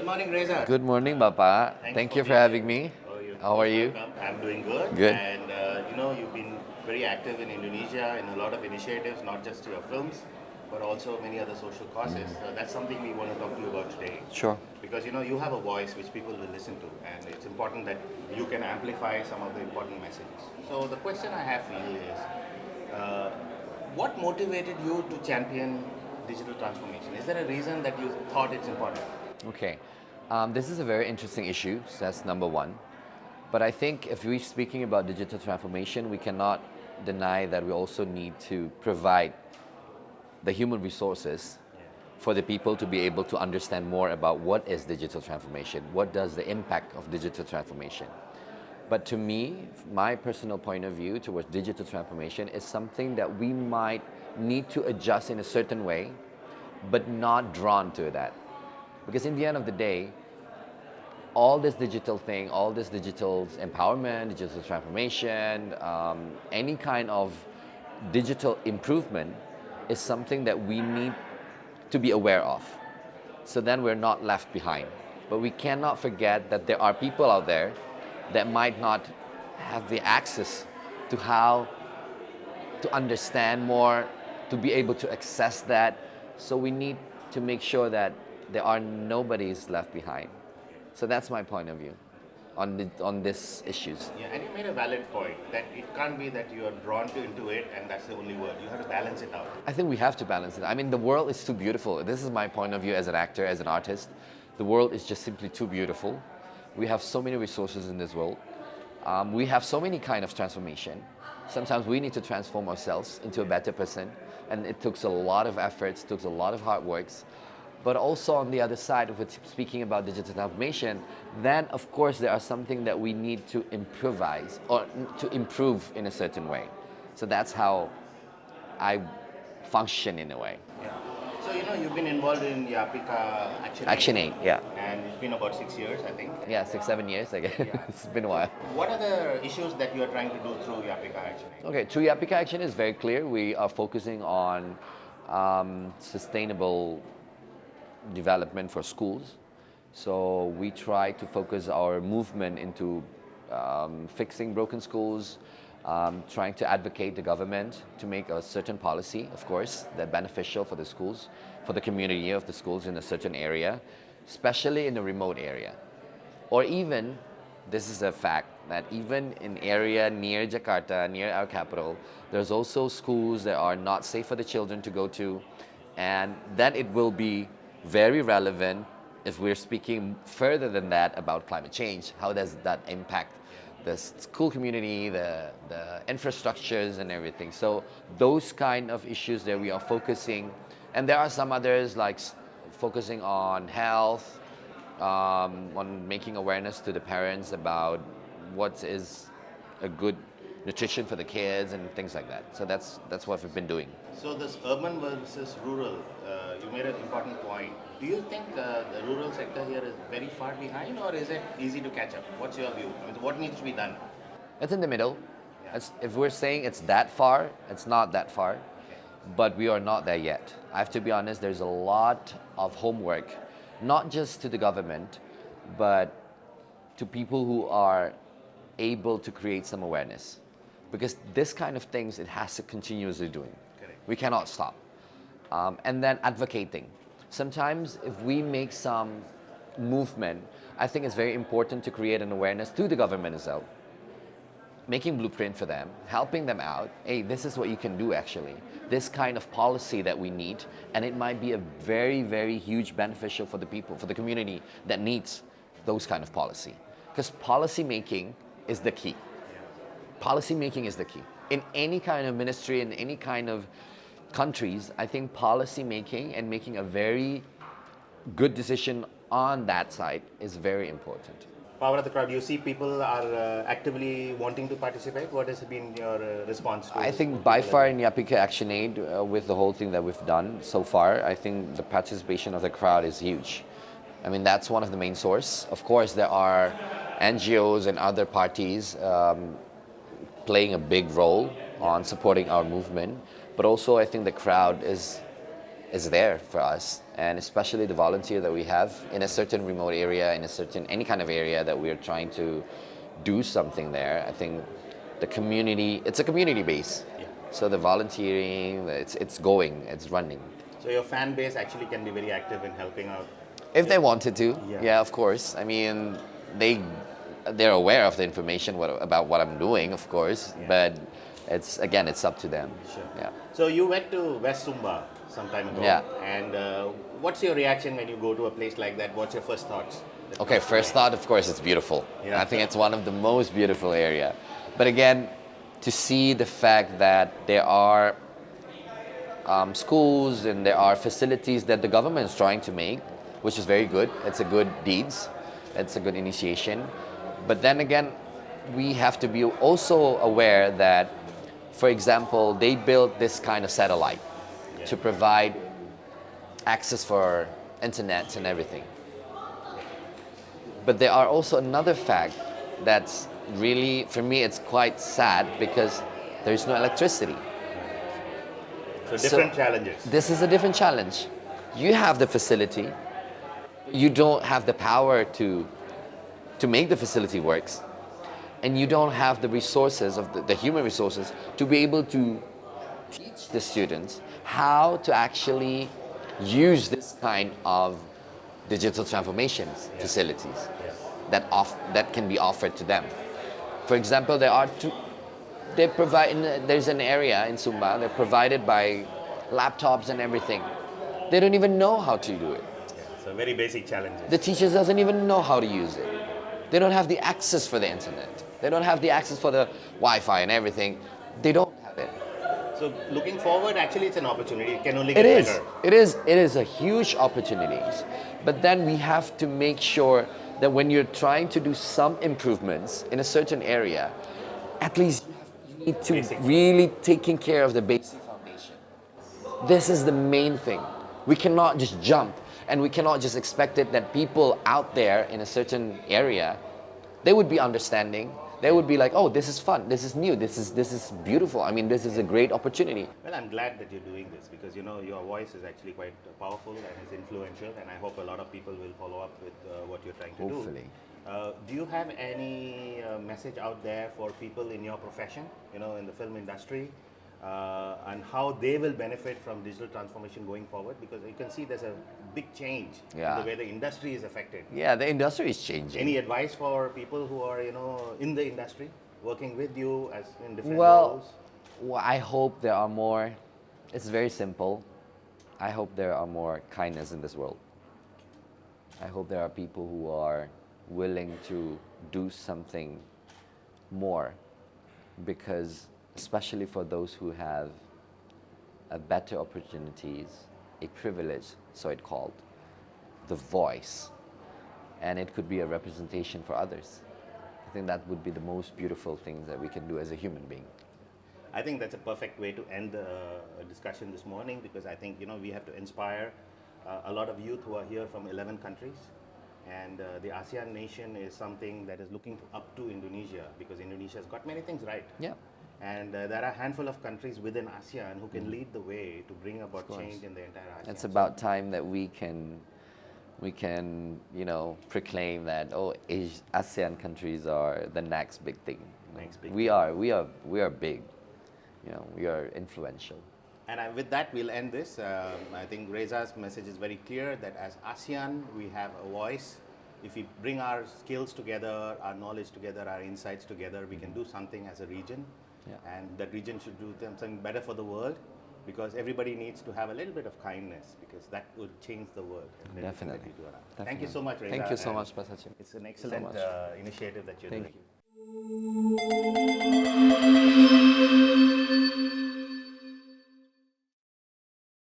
Good morning, Reza. Good morning, Bapa. Thanks Thank for you for being having here. me. Oh, you're How are most you? welcome. I'm doing good. Good. And you've been very active in Indonesia in a lot of initiatives, not just your films, but also many other social causes. That's something we want to talk to you about today. Sure. Because you have a voice which people will listen to, and it's important that you can amplify some of the important messages. So the question I have for you is, uh, what motivated you to champion digital transformation? Is there a reason that you thought it's important? Okay. This is a very interesting issue. So that's number one. But I think if we're speaking about digital transformation, we cannot deny that we also need to provide the human resources for the people to be able to understand more about what is digital transformation, what does the impact of digital transformation. But to me, my personal point of view towards digital transformation is something that we might need to adjust in a certain way, but not drawn to that. Because in the end of the day, all this digital thing, all this digital empowerment, digital transformation, any kind of digital improvement is something that we need to be aware of. So then we're not left behind. But we cannot forget that there are people out there that might not have the access to how to understand more, to be able to access that. So we need to make sure that there are nobody's left behind. So that's my point of view on these issues. Yeah, and you made a valid point that it can't be that you are drawn into it and that's the only word. You have to balance it out. I think we have to balance it. I mean, the world is too beautiful. This is my point of view as an actor, as an artist. The world is just simply too beautiful. We have so many resources in this world. We have so many kind of transformation. Sometimes we need to transform ourselves into a better person, and it takes a lot of efforts, takes a lot of hard works. But also on the other side, if we're speaking about digital transformation, then of course there are something that we need to improvise or to improve in a certain way. So that's how I function in a way. Yeah. So you've been involved in YAPPIKA Action. Action 8, yeah. And it's been about 6 years, I think. Yeah, 6, 7 years, I guess. Yeah. It's been a while. What are the issues that you are trying to do through YAPPIKA Action? Okay, through YAPPIKA Action is very clear. We are focusing on sustainable development for schools. So we try to focus our movement into fixing broken schools, trying to advocate the government to make a certain policy, of course, that beneficial for the schools, for the community of the schools in a certain area, especially in a remote area. Or even, this is a fact, that even in area near Jakarta, near our capital, there's also schools that are not safe for the children to go to, and then it will be very relevant if we're speaking further than that about climate change. How does that impact the school community, the infrastructures and everything? So those kind of issues that we are focusing, and there are some others like focusing on health, on making awareness to the parents about what is a good nutrition for the kids and things like that. So that's what we've been doing. So this urban versus rural, you made an important point. Do you think the rural sector here is very far behind, or is it easy to catch up? What's your view? I mean, what needs to be done? It's in the middle. Yeah. If we're saying it's that far, it's not that far, but we are not there yet. I have to be honest, there's a lot of homework, not just to the government, but to people who are able to create some awareness. Because this kind of things, it has to continuously doing. Correct. We cannot stop. And then advocating. Sometimes if we make some movement, I think it's very important to create an awareness to the government as well. Making blueprint for them, helping them out. Hey, this is what you can do actually. This kind of policy that we need, and it might be a very, very huge beneficial for the people, for the community that needs those kind of policy. Because policy making is the key. Policy making is the key. In any kind of ministry, in any kind of countries, I think policy making and making a very good decision on that side is very important. Power of the crowd. You see people are actively wanting to participate. What has been your response to I think by far in YAPPIKA-Action Aid, with the whole thing that we've done so far, I think the participation of the crowd is huge. I mean, that's one of the main source. Of course, there are NGOs and other parties playing a big role on supporting our movement, but also I think the crowd is is there for us, and especially the volunteer that we have in a certain remote area, in a certain any kind of area that we're trying to do something there. I think the community, it's a community base. Yeah. So the volunteering, it's going, it's running. So your fan base actually can be very active in helping out. If they wanted to, Yeah. yeah, of course. I mean, they're aware of the information about what I'm doing, of course, Yeah. but it's up to them. Sure. Yeah. So you went to West Sumba some time ago. Yeah. And what's your reaction when you go to a place like that? What's your first thoughts? Okay, first thought, of course, it's beautiful. Yeah. I think it's one of the most beautiful area. But again, to see the fact that there are schools and there are facilities that the government is trying to make, which is very good. It's a good deeds. It's a good initiation. But then again, we have to be also aware that, for example, they built this kind of satellite to provide access for internet and everything. But there are also another fact that's really, for me, it's quite sad because there's no electricity. So different challenges. This is a different challenge. You have the facility, you don't have the power to make the facility works, and you don't have the resources of the human resources to be able to teach the students how to actually use this kind of digital transformations facilities that can be offered to them. For example, there's an area in Sumba, they're provided by laptops and everything. They don't even know how to do it. So very basic challenges. The teachers doesn't even know how to use it. They don't have the access for the internet. They don't have the access for the Wi-Fi and everything. They don't have it. So looking forward, actually it's an opportunity. It can only get It is. better. It is a huge opportunity. But then we have to make sure that when you're trying to do some improvements in a certain area, at least you need to Basic. really taking care of the basic foundation. This is the main thing. We cannot just jump, and we cannot just expect it that people out there in a certain area, they would be understanding. They would be like, oh, this is fun, this is new, this is beautiful. I mean, this is a great opportunity. Well, I'm glad that you're doing this because your voice is actually quite powerful and it's influential, and I hope a lot of people will follow up with what you're trying to Hopefully. Do you have any message out there for people in your profession, in the film industry, and how they will benefit from digital transformation going forward? Because you can see there's a big change in the way the industry is affected. Yeah, the industry is changing. Any advice for people who are, in the industry, working with you as in different roles? Well, I hope there are more. It's very simple. I hope there are more kindness in this world. I hope there are people who are willing to do something more, because especially for those who have a better opportunities, a privilege, so it's called, the voice, and it could be a representation for others. I think that would be the most beautiful thing that we can do as a human being. I think that's a perfect way to end the discussion this morning, because I think we have to inspire a lot of youth who are here from 11 countries, and the ASEAN nation is something that is looking up to Indonesia, because Indonesia has got many things right. Yeah. And there are a handful of countries within ASEAN who can lead the way to bring about change in the entire ASEAN. It's about time that we can proclaim that ASEAN countries are the next big thing. We are big. We are influential. And with that, we'll end this. I think Reza's message is very clear that as ASEAN, we have a voice. If we bring our skills together, our knowledge together, our insights together, we can do something as a region. Yeah. And that region should do something better for the world, because everybody needs to have a little bit of kindness, because that would change the world. Definitely. Thank you so much, Reza. Thank you so much, Pak Sachin. It's an excellent initiative that you're doing. Thank you.